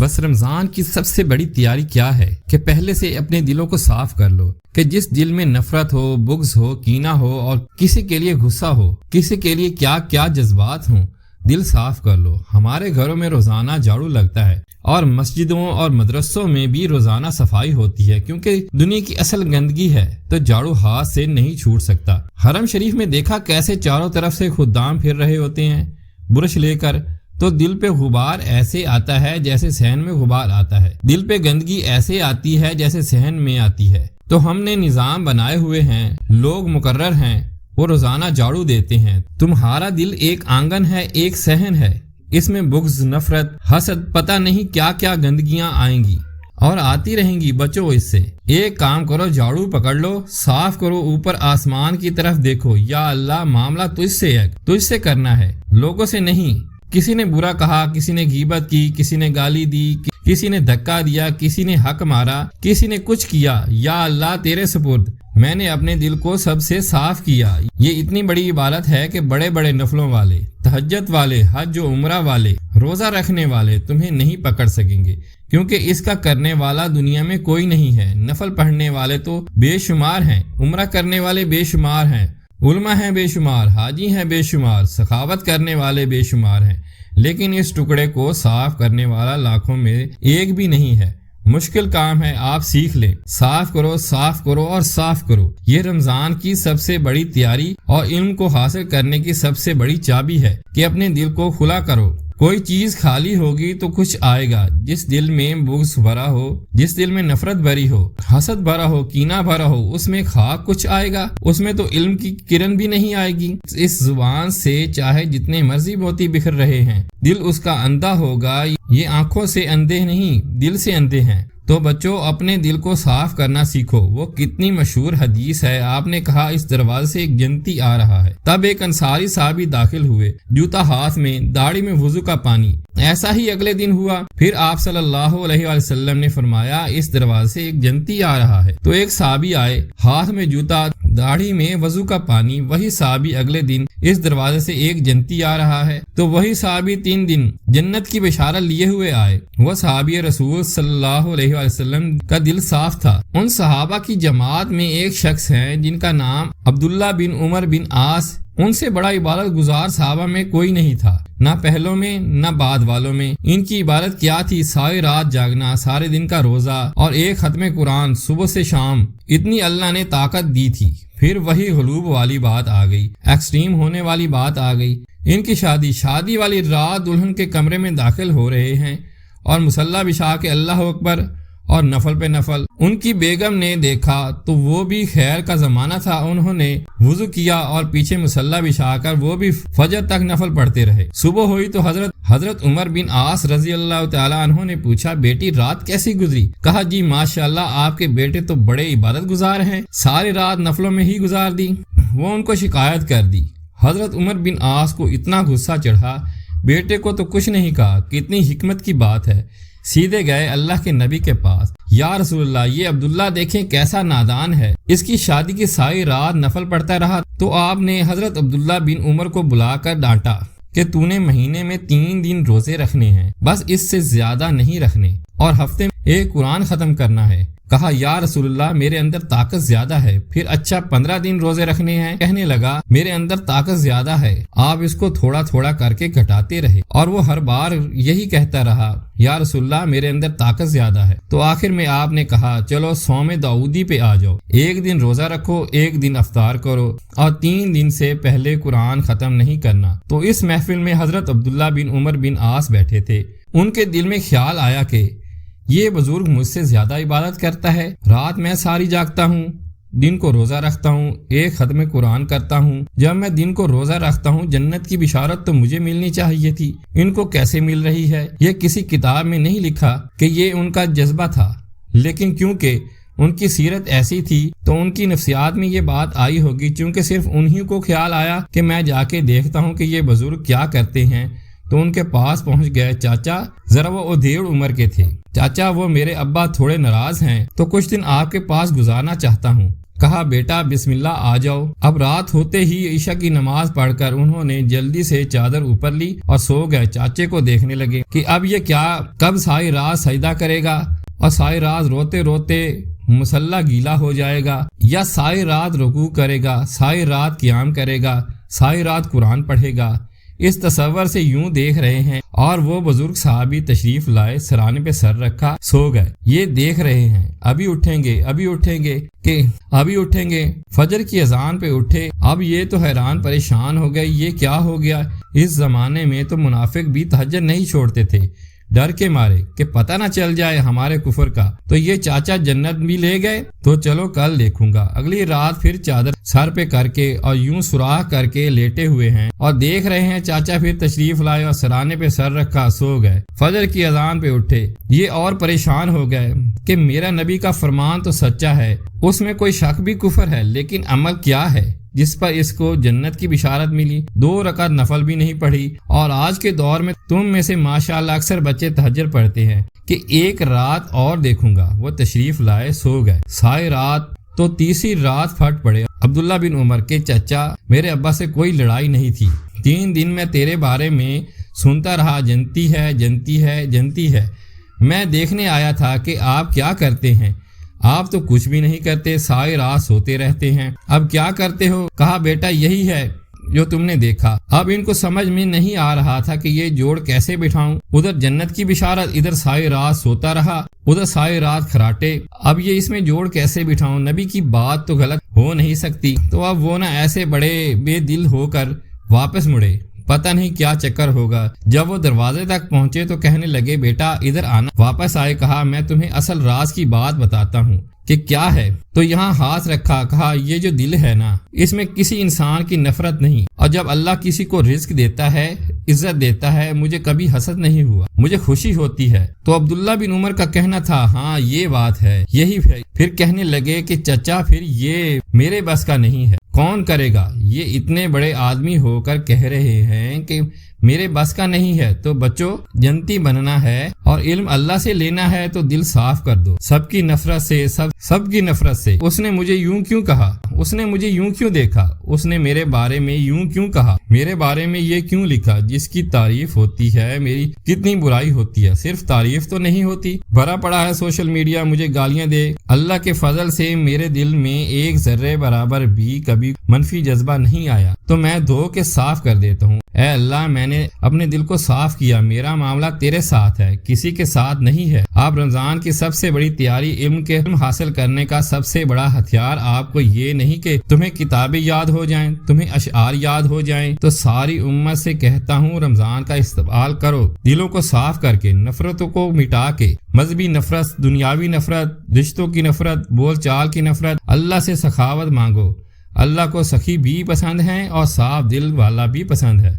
بس رمضان کی سب سے بڑی تیاری کیا ہے کہ پہلے سے اپنے دلوں کو صاف کر لو کہ جس دل میں نفرت ہو، بغض ہو، کینہ ہو اور کسی کے لیے غصہ ہو، کسی کے لیے کیا کیا جذبات ہوں، دل صاف کر لو۔ ہمارے گھروں میں روزانہ جھاڑو لگتا ہے اور مسجدوں اور مدرسوں میں بھی روزانہ صفائی ہوتی ہے، کیونکہ دنیا کی اصل گندگی ہے تو جھاڑو ہاتھ سے نہیں چھوٹ سکتا۔ حرم شریف میں دیکھا کیسے چاروں طرف سے خدام پھر رہے ہوتے ہیں برش لے کر، تو دل پہ غبار ایسے آتا ہے جیسے صحن میں غبار آتا ہے، دل پہ گندگی ایسے آتی ہے جیسے صحن میں آتی ہے۔ تو ہم نے نظام بنائے ہوئے ہیں، لوگ مقرر ہیں، وہ روزانہ جھاڑو دیتے ہیں۔ تمہارا دل ایک آنگن ہے، ایک صحن ہے، اس میں بغض، نفرت، حسد، پتہ نہیں کیا کیا گندگیاں آئیں گی اور آتی رہیں گی۔ بچو اس سے، ایک کام کرو، جھاڑو پکڑ لو، صاف کرو، اوپر آسمان کی طرف دیکھو، یا اللہ معاملہ تجھ سے ہے، تجھ سے کرنا ہے، لوگوں سے نہیں۔ کسی نے برا کہا، کسی نے غیبت کی، کسی نے گالی دی، کسی نے دھکا دیا، کسی نے حق مارا، کسی نے کچھ کیا، یا اللہ تیرے سپرد میں نے اپنے دل کو سب سے صاف کیا۔ یہ اتنی بڑی عبادت ہے کہ بڑے بڑے نفلوں والے، تہجد والے، حج و عمرہ والے، روزہ رکھنے والے تمہیں نہیں پکڑ سکیں گے، کیونکہ اس کا کرنے والا دنیا میں کوئی نہیں ہے۔ نفل پڑھنے والے تو بے شمار ہیں، عمرہ کرنے والے بے شمار ہیں، علماء ہیں بے شمار، حاجی ہیں بے شمار، سخاوت کرنے والے بے شمار ہیں، لیکن اس ٹکڑے کو صاف کرنے والا لاکھوں میں ایک بھی نہیں ہے۔ مشکل کام ہے، آپ سیکھ لیں۔ صاف کرو، صاف کرو اور صاف کرو۔ یہ رمضان کی سب سے بڑی تیاری اور علم کو حاصل کرنے کی سب سے بڑی چابی ہے کہ اپنے دل کو کھلا کرو۔ کوئی چیز خالی ہوگی تو کچھ آئے گا۔ جس دل میں بغض بھرا ہو، جس دل میں نفرت بھری ہو، حسد بھرا ہو، کینہ بھرا ہو، اس میں خاک کچھ آئے گا، اس میں تو علم کی کرن بھی نہیں آئے گی۔ اس زبان سے چاہے جتنے مرضی موتی بکھر رہے ہیں، دل اس کا اندھا ہوگا۔ یہ آنکھوں سے اندھے نہیں، دل سے اندھے ہیں۔ تو بچوں اپنے دل کو صاف کرنا سیکھو۔ وہ کتنی مشہور حدیث ہے، آپ نے کہا اس دروازے سے ایک جنتی آ رہا ہے، تب ایک انصاری صحابی داخل ہوئے، جوتا ہاتھ میں، داڑھی میں وضو کا پانی۔ ایسا ہی اگلے دن ہوا، پھر آپ صلی اللہ علیہ وآلہ وسلم نے فرمایا اس دروازے سے ایک جنتی آ رہا ہے۔ تو ایک صحابی آئے، ہاتھ میں جوتا، داڑھی میں وضو کا پانی۔ وہی صحابی اگلے دن اس دروازے سے ایک جنتی آ رہا ہے۔ تو وہی صحابی 3 دن جنت کی بشارت لیے ہوئے آئے۔ وہ صحابی رسول صلی اللہ علیہ وآلہ وسلم کا دل صاف تھا۔ ان صحابہ کی جماعت میں ایک شخص ہیں جن کا نام عبداللہ بن عمر بن عاص۔ ان سے بڑا عبادت گزار صحابہ میں کوئی نہیں تھا، نہ پہلوں میں نہ بعد والوں میں۔ ان کی عبادت کیا تھی؟ ساری رات جاگنا، سارے دن کا روزہ اور ایک ختم قرآن صبح سے شام۔ اتنی اللہ نے طاقت دی تھی۔ پھر وہی غلوب والی بات آ گئی، ایکسٹریم ہونے والی بات آ گئی۔ ان کی شادی والی رات دلہن کے کمرے میں داخل ہو رہے ہیں اور مصلی بچھا کے اللہ اکبر اور نفل پہ نفل۔ ان کی بیگم نے دیکھا تو وہ بھی خیر کا زمانہ تھا، انہوں نے وضو کیا اور پیچھے مصلی بچھا کر وہ بھی فجر تک نفل پڑھتے رہے۔ صبح ہوئی تو حضرت عمر بن عاص رضی اللہ تعالیٰ عنہ نے پوچھا بیٹی رات کیسی گزری؟ کہا جی ماشاءاللہ آپ کے بیٹے تو بڑے عبادت گزار ہیں، ساری رات نفلوں میں ہی گزار دی۔ وہ ان کو شکایت کر دی۔ حضرت عمر بن عاص کو اتنا غصہ چڑھا، بیٹے کو تو کچھ نہیں کہا، کتنی حکمت کی بات ہے۔ سیدھے گئے اللہ کے نبی کے پاس، یا رسول اللہ یہ عبداللہ دیکھیں کیسا نادان ہے، اس کی شادی کی ساری رات نفل پڑھتا رہا۔ تو آپ نے حضرت عبداللہ بن عمر کو بلا کر ڈانٹا کہ تو نے مہینے میں 3 دن روزے رکھنے ہیں، بس اس سے زیادہ نہیں رکھنے، اور ہفتے میں ایک قرآن ختم کرنا ہے۔ کہا یا رسول اللہ میرے اندر طاقت زیادہ ہے۔ پھر اچھا 15 دن روزے رکھنے ہیں؟ کہنے لگا میرے اندر طاقت زیادہ ہے۔ آپ اس کو تھوڑا تھوڑا کر کے گھٹاتے رہے اور وہ ہر بار یہی کہتا رہا یا رسول اللہ میرے اندر طاقت زیادہ ہے۔ تو آخر میں آپ نے کہا چلو صوم داؤدی پہ آ جاؤ، 1 دن روزہ رکھو، 1 دن افطار کرو اور 3 دن سے پہلے قرآن ختم نہیں کرنا۔ تو اس محفل میں حضرت عبداللہ بن عمر بن عاص بیٹھے تھے۔ ان کے دل میں خیال آیا کہ یہ بزرگ مجھ سے زیادہ عبادت کرتا ہے، رات میں ساری جاگتا ہوں، دن کو روزہ رکھتا ہوں، 1 ختم قرآن کرتا ہوں۔ جب میں دن کو روزہ رکھتا ہوں جنت کی بشارت تو مجھے ملنی چاہیے تھی، ان کو کیسے مل رہی ہے؟ یہ کسی کتاب میں نہیں لکھا کہ یہ ان کا جذبہ تھا، لیکن کیونکہ ان کی سیرت ایسی تھی تو ان کی نفسیات میں یہ بات آئی ہوگی۔ چونکہ صرف انہی کو خیال آیا کہ میں جا کے دیکھتا ہوں کہ یہ بزرگ کیا کرتے ہیں، تو ان کے پاس پہنچ گئے۔ چاچا ذرا وہ ادھیڑ عمر کے تھے، چاچا وہ میرے ابا تھوڑے ناراض ہیں تو کچھ دن آپ کے پاس گزارنا چاہتا ہوں۔ کہا بیٹا بسم اللہ آ جاؤ۔ اب رات ہوتے ہی عشاء کی نماز پڑھ کر انہوں نے جلدی سے چادر اوپر لی اور سو گئے۔ چاچے کو دیکھنے لگے کہ اب یہ کیا، کب ساری رات سجدہ کرے گا اور ساری رات روتے روتے مسلح گیلا ہو جائے گا، یا ساری رات رکوع کرے گا، ساری رات قیام کرے گا، ساری رات قرآن پڑھے گا۔ اس تصور سے یوں دیکھ رہے ہیں اور وہ بزرگ صحابی تشریف لائے، سرانے پہ سر رکھا، سو گئے۔ یہ دیکھ رہے ہیں ابھی اٹھیں گے، ابھی اٹھیں گے کہ ابھی اٹھیں گے۔ فجر کی اذان پہ اٹھے۔ اب یہ تو حیران پریشان ہو گئے، یہ کیا ہو گیا؟ اس زمانے میں تو منافق بھی تہجد نہیں چھوڑتے تھے، ڈر کے مارے کہ پتہ نہ چل جائے ہمارے کفر کا۔ تو یہ چاچا جنت بھی لے گئے، تو چلو کل دیکھوں گا۔ اگلی رات پھر چادر سر پہ کر کے اور یوں سوراخ کر کے لیٹے ہوئے ہیں اور دیکھ رہے ہیں چاچا پھر تشریف لائے اور سرانے پہ سر رکھا، سو گئے۔ فجر کی اذان پہ اٹھے، یہ اور پریشان ہو گئے کہ میرا نبی کا فرمان تو سچا ہے، اس میں کوئی شک بھی کفر ہے، لیکن عمل کیا ہے جس پر اس کو جنت کی بشارت ملی؟ 2 رکعت نفل بھی نہیں پڑھی۔ اور آج کے دور میں تم میں سے ماشاءاللہ اکثر بچے تہجد پڑھتے ہیں کہ ایک رات اور دیکھوں گا۔ وہ تشریف لائے، سو گئے۔ ساری رات تو تیسری رات پھٹ پڑے۔ عبداللہ بن عمر کے چچا، میرے ابا سے کوئی لڑائی نہیں تھی، 3 دن میں تیرے بارے میں سنتا رہا، جنتی ہے جنتی ہے جنتی ہے۔ میں دیکھنے آیا تھا کہ آپ کیا کرتے ہیں، آپ تو کچھ بھی نہیں کرتے، ساری رات سوتے رہتے ہیں، اب کیا کرتے ہو؟ کہا بیٹا یہی ہے جو تم نے دیکھا۔ اب ان کو سمجھ میں نہیں آ رہا تھا کہ یہ جوڑ کیسے بٹھاؤں، ادھر جنت کی بشارت، ادھر ساری رات سوتا رہا، ادھر ساری رات کھراٹے، اب یہ اس میں جوڑ کیسے بٹھاؤں؟ نبی کی بات تو غلط ہو نہیں سکتی۔ تو اب وہ نہ ایسے بڑے بے دل ہو کر واپس مڑے، پتہ نہیں کیا چکر ہوگا۔ جب وہ دروازے تک پہنچے تو کہنے لگے بیٹا ادھر آنا۔ واپس آئے، کہا میں تمہیں اصل راز کی بات بتاتا ہوں کہ کیا ہے۔ تو یہاں ہاتھ رکھا، کہا یہ جو دل ہے نا، اس میں کسی انسان کی نفرت نہیں، اور جب اللہ کسی کو رزق دیتا ہے، عزت دیتا ہے، مجھے کبھی حسد نہیں ہوا، مجھے خوشی ہوتی ہے۔ تو عبداللہ بن عمر کا کہنا تھا ہاں یہ بات ہے، یہی ہے۔ پھر کہنے لگے کہ چچا پھر یہ میرے بس کا نہیں ہے، کون کرے گا؟ یہ اتنے بڑے آدمی ہو کر کہہ رہے ہیں کہ میرے بس کا نہیں ہے۔ تو بچوں، جنتی بننا ہے اور علم اللہ سے لینا ہے تو دل صاف کر دو، سب کی نفرت سے، سب کی نفرت سے۔ اس نے مجھے یوں کیوں کہا، اس نے مجھے یوں کیوں دیکھا، اس نے میرے بارے میں یوں کیوں کہا، میرے بارے میں یہ کیوں لکھا؟ جس کی تعریف ہوتی ہے میری کتنی برائی ہوتی ہے، صرف تعریف تو نہیں ہوتی۔ بھرا پڑا ہے سوشل میڈیا، مجھے گالیاں دے۔ اللہ کے فضل سے میرے دل میں ایک ذرے برابر بھی کبھی منفی جذبہ نہیں آیا، تو میں دھو کے صاف کر دیتا ہوں۔ اے اللہ، میں نے اپنے دل کو صاف کیا، میرا معاملہ تیرے ساتھ ہے، کسی کے ساتھ نہیں ہے۔ آپ رمضان کی سب سے بڑی تیاری، علم حاصل کرنے کا سب سے بڑا ہتھیار آپ کو یہ نہیں کہ تمہیں کتابیں یاد ہو جائیں، تمہیں اشعار یاد ہو جائیں، تو ساری امت سے کہتا ہوں رمضان کا استقبال کرو، دلوں کو صاف کر کے، نفرتوں کو مٹا کے، مذہبی نفرت، دنیاوی نفرت، رشتوں کی نفرت، بول چال کی نفرت، اللہ سے سخاوت مانگو۔ اللہ کو سخی بھی پسند ہے اور صاف دل والا بھی پسند ہے۔